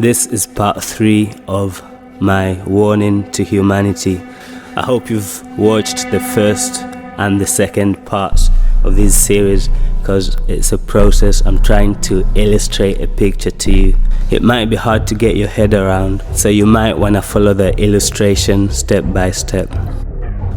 This is part 3 of my warning to humanity. I hope you've watched the first and the second parts of this series because it's a process. I'm trying to illustrate a picture to you. It might be hard to get your head around, so you might want to follow the illustration step by step.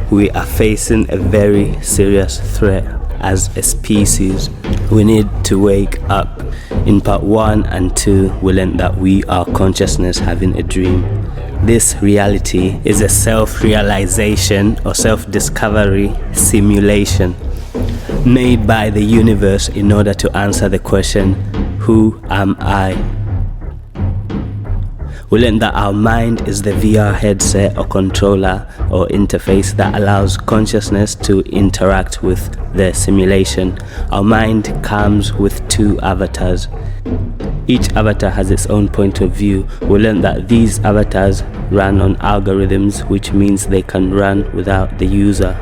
We are facing a very serious threat as a species. We need to wake up. In part 1 and 2, we learned that we are consciousness having a dream. This reality is a self-realization or self-discovery simulation made by the universe in order to answer the question, who am I? We learned that our mind is the VR headset or controller or interface that allows consciousness to interact with the simulation. Our mind comes with 2 avatars. Each avatar has its own point of view. We learned that these avatars run on algorithms, which means they can run without the user.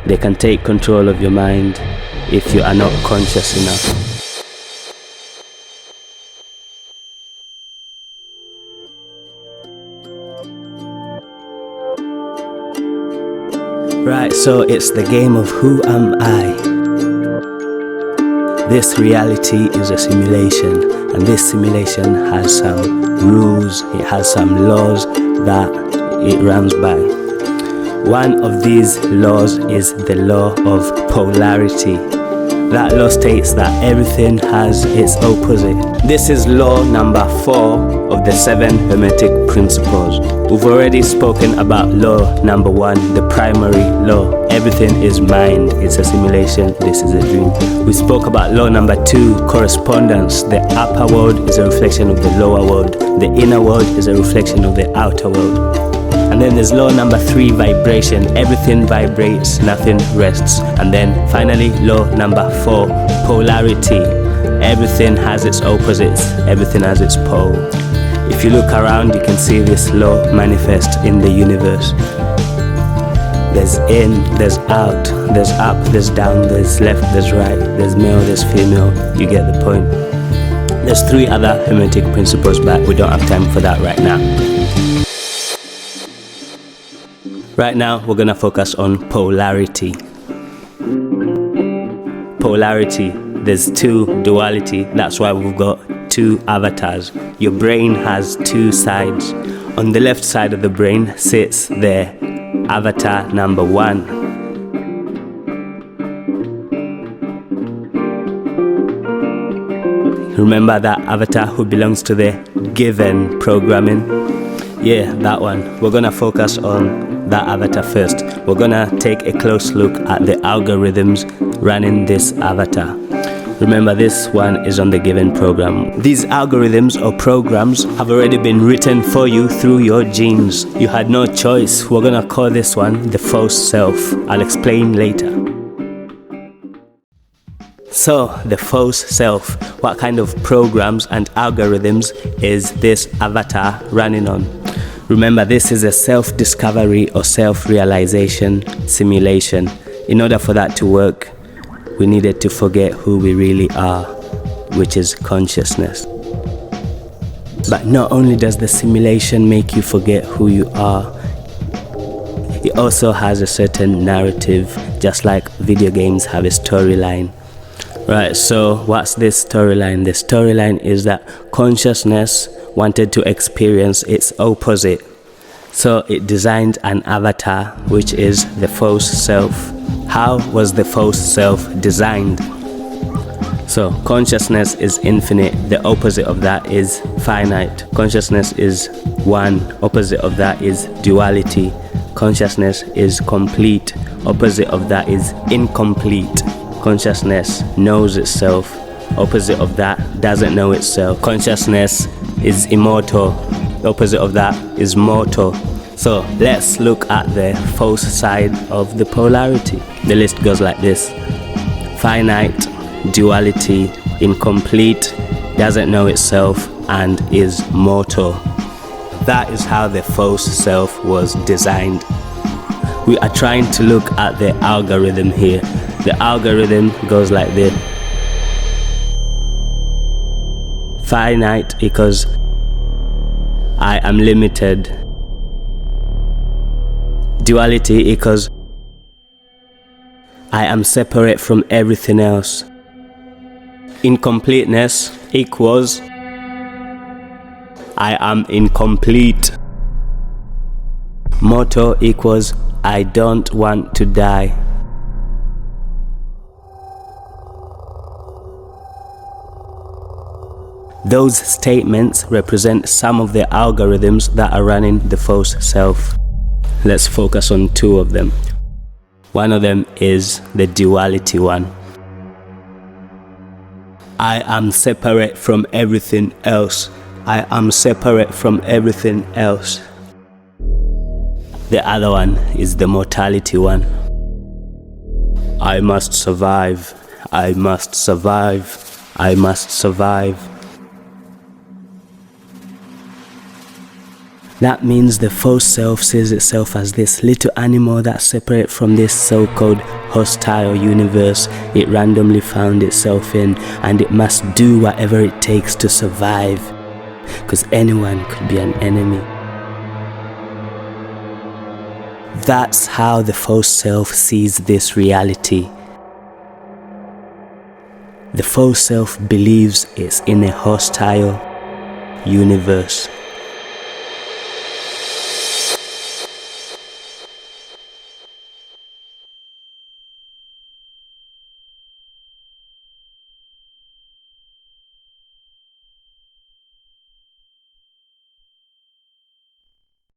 They can take control of your mind if you are not conscious enough. Right, so it's the game of who am I? This reality is a simulation, and this simulation has some rules, it has some laws that it runs by. One of these laws is the law of polarity. That law states that everything has its opposite. This is law number 4 of the 7 Hermetic principles. We've already spoken about law number 1, the primary law. Everything is mind, it's a simulation, this is a dream. We spoke about law number 2, correspondence. The upper world is a reflection of the lower world. The inner world is a reflection of the outer world. And then there's law number 3, vibration. Everything vibrates, nothing rests. And then finally, law number 4, polarity. Everything has its opposites, everything has its pole. If you look around, you can see this law manifest in the universe. There's in, there's out, there's up, there's down, there's left, there's right, there's male, there's female. You get the point. There's 3 other Hermetic principles, but we don't have time for that right now. Right now, we're gonna focus on polarity. Polarity, there's 2 duality, that's why we've got 2 avatars. Your brain has 2 sides. On the left side of the brain sits the avatar number 1. Remember that avatar who belongs to the given programming? Yeah, that one. We're gonna focus on that avatar first. We're gonna take a close look at the algorithms running this avatar. Remember, this one is on the given program. These algorithms or programs have already been written for you through your genes. You had no choice. We're gonna call this one the false self. I'll explain later. So, the false self, what kind of programs and algorithms is this avatar running on? Remember, this is a self-discovery or self-realization simulation. In order for that to work, we needed to forget who we really are, which is consciousness. But not only does the simulation make you forget who you are, it also has a certain narrative, just like video games have a storyline. Right, so what's this storyline? The storyline is that consciousness wanted to experience its opposite. So it designed an avatar, which is the false self. How was the false self designed? So consciousness is infinite, the opposite of that is finite. Consciousness is one, opposite of that is duality. Consciousness is complete, opposite of that is incomplete. Consciousness knows itself, opposite of that doesn't know itself. Consciousness is immortal, opposite of that is mortal. So let's look at the false side of the polarity. The list goes like this: finite, duality, incomplete, doesn't know itself, and is mortal. That is how the false self was designed. We are trying to look at the algorithm here. The algorithm goes like this: finite equals I am limited. Duality equals I am separate from everything else. Incompleteness equals I am incomplete. Motto equals I don't want to die. Those statements represent some of the algorithms that are running the false self. Let's focus on two of them. One of them is the duality one. I am separate from everything else. I am separate from everything else. The other one is the mortality one. I must survive. I must survive. I must survive. That means the false self sees itself as this little animal that's separate from this so-called hostile universe it randomly found itself in, and it must do whatever it takes to survive, because anyone could be an enemy. That's how the false self sees this reality. The false self believes it's in a hostile universe.